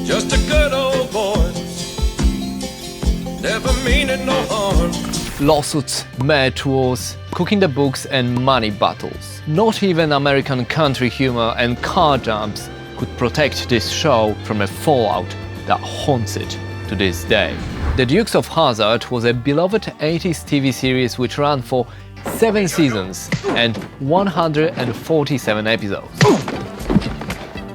Just a good old boy, never meaning no harm. Lawsuits, match wars, cooking the books and money battles. Not even American country humor and car jumps could protect this show from a fallout that haunts it to this day. The Dukes of Hazzard was a beloved 80s TV series which ran for 7 seasons and 147 episodes.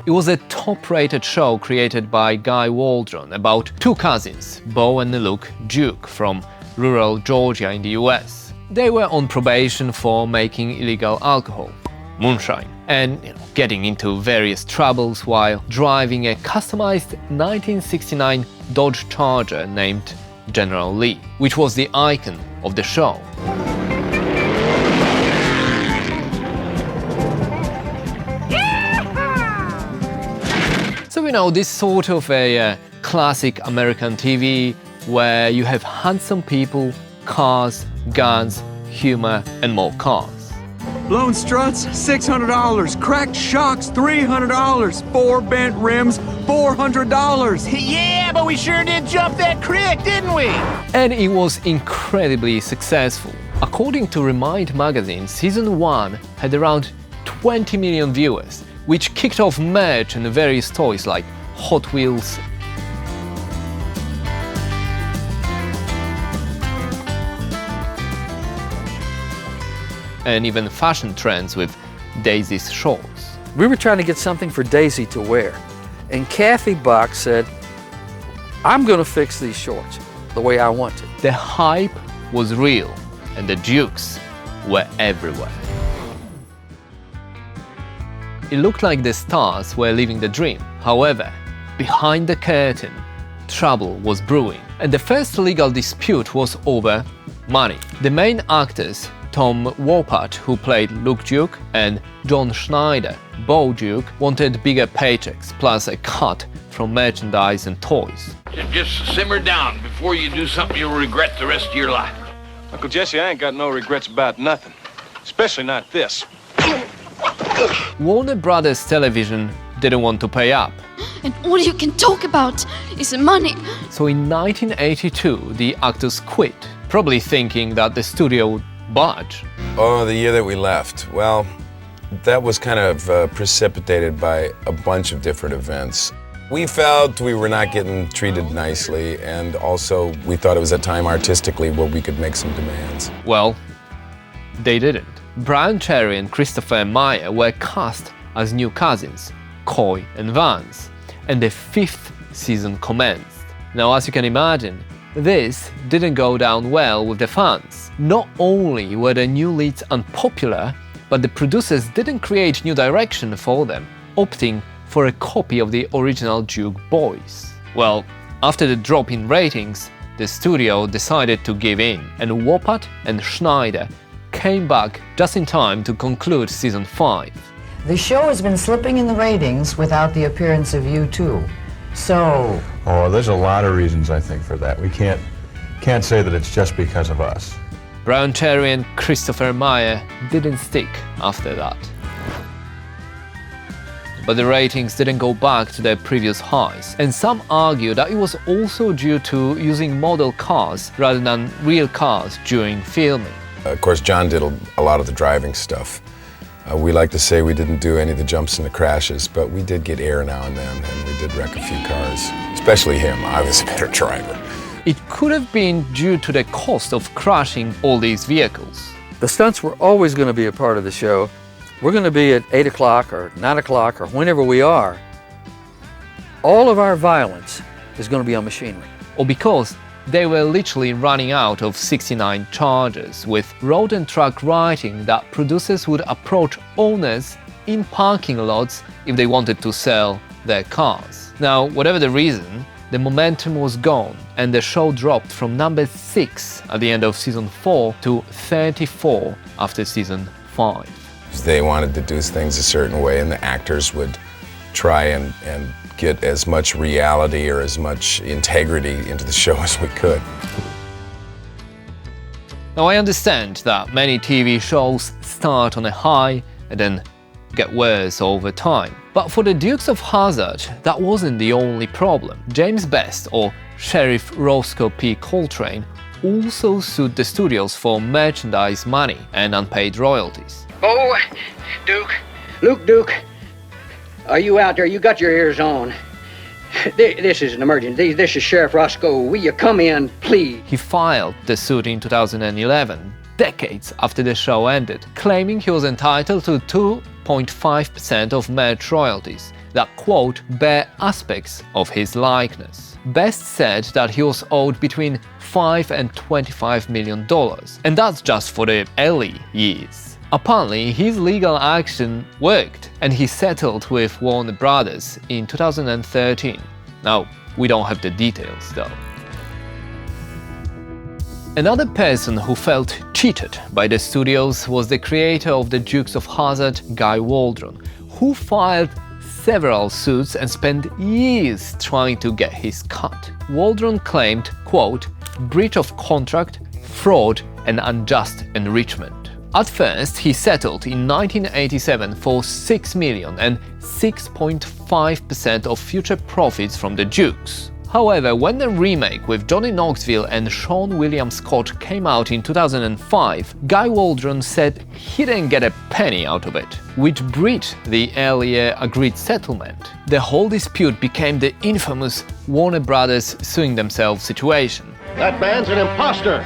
It was a top-rated show created by Guy Waldron about 2 cousins, Bo and Luke Duke, from rural Georgia in the US. They were on probation for making illegal alcohol, moonshine, and getting into various troubles while driving a customized 1969 Dodge Charger named General Lee, which was the icon of the show. So this sort of a classic American TV where you have handsome people, cars, guns, humor, and more cars. Blown struts, $600. Cracked shocks, $300. 4 bent rims, $400. Yeah, but we sure did jump that creek, didn't we? And it was incredibly successful. According to Remind magazine, season 1 had around 20 million viewers, which kicked off merch and various toys like Hot Wheels, and even fashion trends with Daisy's shorts. We were trying to get something for Daisy to wear, and Kathy Bach said, I'm going to fix these shorts the way I want to. The hype was real, and the Dukes were everywhere. It looked like the stars were living the dream. However, behind the curtain, trouble was brewing, and the first legal dispute was over money. The main actors, Tom Wopat, who played Luke Duke, and John Schneider, Bo Duke, wanted bigger paychecks, plus a cut from merchandise and toys. Just simmer down before you do something you'll regret the rest of your life. Uncle Jesse, I ain't got no regrets about nothing, especially not this. Warner Brothers Television didn't want to pay up. And all you can talk about is money. So in 1982, the actors quit, probably thinking that the studio would budge. Oh, the year that we left. Well, that was kind of precipitated by a bunch of different events. We felt we were not getting treated nicely, and also we thought it was a time artistically where we could make some demands. Well, they didn't. Brian Cherry and Christopher Meyer were cast as new cousins, Coy and Vance, and the 5th season commenced. Now, as you can imagine, this didn't go down well with the fans. Not only were the new leads unpopular, but the producers didn't create new direction for them, opting for a copy of the original Duke boys. Well, after the drop in ratings, the studio decided to give in, and Wopat and Schneider came back just in time to conclude season 5. The show has been slipping in the ratings without the appearance of you two. So... Oh, there's a lot of reasons, I think, for that. We can't say that it's just because of us. Brian Cherry and Christopher Meyer didn't stick after that. But the ratings didn't go back to their previous highs, and some argue that it was also due to using model cars rather than real cars during filming. Of course, John did a lot of the driving stuff. We like to say we didn't do any of the jumps and the crashes, but we did get air now and then, and we did wreck a few cars, especially him. I was a better driver. It could have been due to the cost of crashing all these vehicles. The stunts were always going to be a part of the show. We're going to be at 8 o'clock or 9 o'clock or whenever we are. All of our violence is going to be on machinery. Or because they were literally running out of 69 Chargers, with road and truck writing that producers would approach owners in parking lots if they wanted to sell their cars. Now, whatever the reason, the momentum was gone, and the show dropped from number 6 at the end of season 4 to 34 after season 5. They wanted to do things a certain way, and the actors would try and get as much reality or as much integrity into the show as we could. Now, I understand that many TV shows start on a high and then get worse over time. But for the Dukes of Hazzard, that wasn't the only problem. James Best, or Sheriff Roscoe P. Coltrane, also sued the studios for merchandise money and unpaid royalties. Oh, Duke, Luke Duke, are you out there? You got your ears on. This is an emergency. This is Sheriff Roscoe. Will you come in, please? He filed the suit in 2011, decades after the show ended, claiming he was entitled to 2.5% of merch royalties that, quote, bear aspects of his likeness. Best said that he was owed between $5 and $25 million, and that's just for the early years. Apparently, his legal action worked, and he settled with Warner Brothers in 2013. Now, we don't have the details though. Another person who felt cheated by the studios was the creator of the Dukes of Hazzard, Guy Waldron, who filed several suits and spent years trying to get his cut. Waldron claimed, quote, breach of contract, fraud, and unjust enrichment. At first, he settled in 1987 for $6 million and 6.5% of future profits from the Dukes. However, when the remake with Johnny Knoxville and Sean William Scott came out in 2005, Guy Waldron said he didn't get a penny out of it, which breached the earlier agreed settlement. The whole dispute became the infamous Warner Brothers suing themselves situation. That man's an imposter!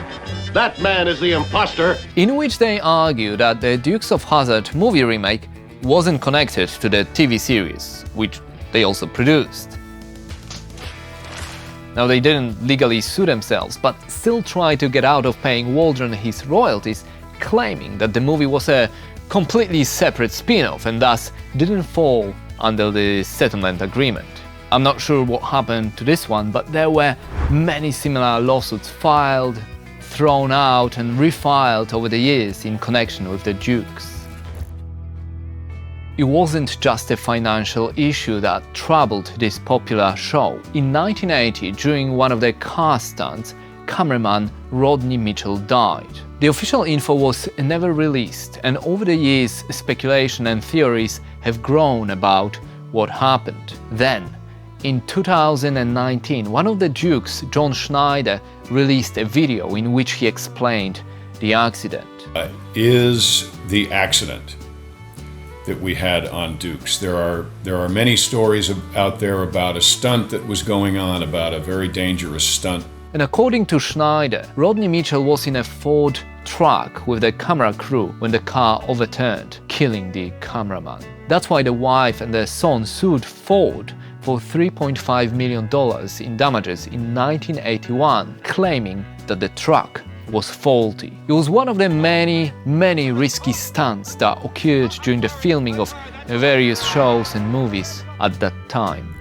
That man is the imposter! In which they argue that the Dukes of Hazzard movie remake wasn't connected to the TV series, which they also produced. Now, they didn't legally sue themselves, but still tried to get out of paying Waldron his royalties, claiming that the movie was a completely separate spin-off and thus didn't fall under the settlement agreement. I'm not sure what happened to this one, but there were many similar lawsuits filed, thrown out and refiled over the years in connection with the Dukes. It wasn't just a financial issue that troubled this popular show. In 1980, during one of the car stunts, cameraman Rodney Mitchell died. The official info was never released, and over the years speculation and theories have grown about what happened. Then, in 2019, one of the Dukes, John Schneider, released a video in which he explained the accident. Is the accident that we had on Dukes. There are many stories out there about a stunt that was going on, about a very dangerous stunt. And according to Schneider, Rodney Mitchell was in a Ford truck with the camera crew when the car overturned, killing the cameraman. That's why the wife and the son sued Ford for $3.5 million in damages in 1981, claiming that the truck was faulty. It was one of the many risky stunts that occurred during the filming of various shows and movies at that time.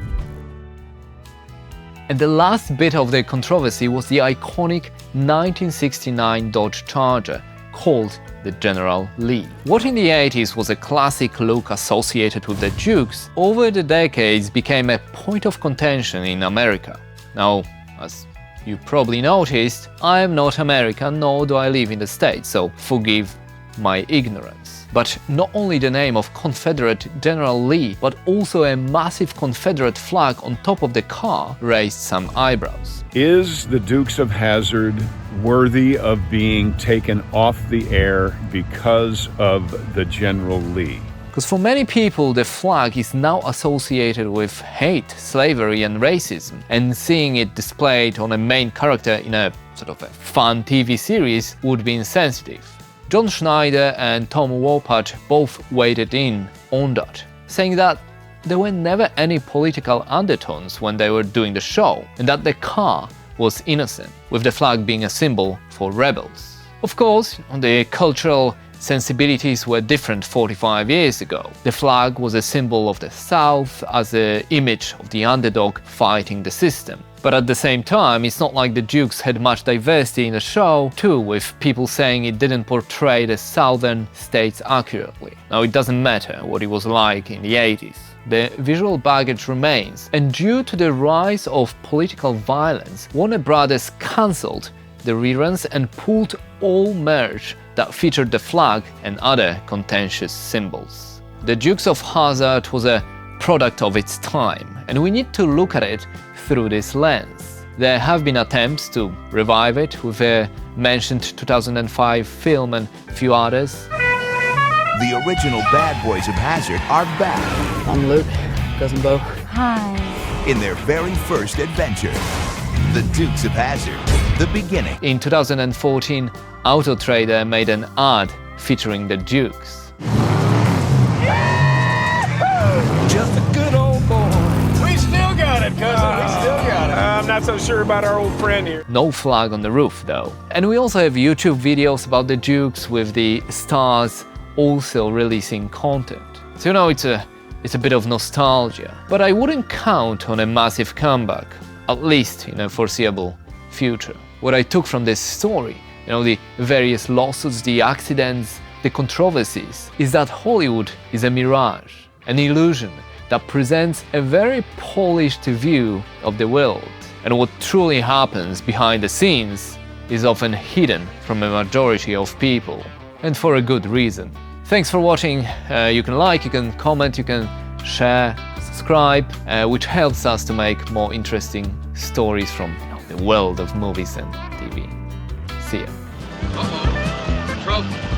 And the last bit of the controversy was the iconic 1969 Dodge Charger, called the General Lee. What in the 80s was a classic look associated with the Dukes, over the decades became a point of contention in America. Now, as you probably noticed, I am not American, nor do I live in the States, so forgive my ignorance. But not only the name of Confederate General Lee, but also a massive Confederate flag on top of the car raised some eyebrows. Is the Dukes of Hazzard worthy of being taken off the air because of the General Lee? Because for many people, the flag is now associated with hate, slavery and racism, and seeing it displayed on a main character in a sort of a fun TV series would be insensitive. John Schneider and Tom Wopat both waded in on that, saying that there were never any political undertones when they were doing the show, and that the car was innocent, with the flag being a symbol for rebels. Of course, the cultural sensibilities were different 45 years ago. The flag was a symbol of the South as an image of the underdog fighting the system. But at the same time, it's not like the Dukes had much diversity in the show, too, with people saying it didn't portray the southern states accurately. Now, it doesn't matter what it was like in the 80s. The visual baggage remains, and due to the rise of political violence, Warner Brothers cancelled the reruns and pulled all merch that featured the flag and other contentious symbols. The Dukes of Hazzard was a product of its time, and we need to look at it through this lens. There have been attempts to revive it with a mentioned 2005 film and a few others. The original bad boys of Hazzard are back. I'm Luke, cousin Bo. Hi. In their very first adventure, The Dukes of Hazzard, the beginning. In 2014, Auto Trader made an ad featuring the Dukes. Just a good old boy. We still got it, cousin. We still got it. I'm not so sure about our old friend here. No flag on the roof, though. And we also have YouTube videos about the Dukes with the stars also releasing content. So you know, it's a bit of nostalgia. But I wouldn't count on a massive comeback, at least in a foreseeable future. What I took from this story, you know, the various lawsuits, the accidents, the controversies, is that Hollywood is a mirage, an illusion that presents a very polished view of the world. And what truly happens behind the scenes is often hidden from a majority of people, and for a good reason. Thanks for watching. You can like, you can comment, you can share, subscribe, which helps us to make more interesting stories from the world of movies and TV. See ya. Trouble.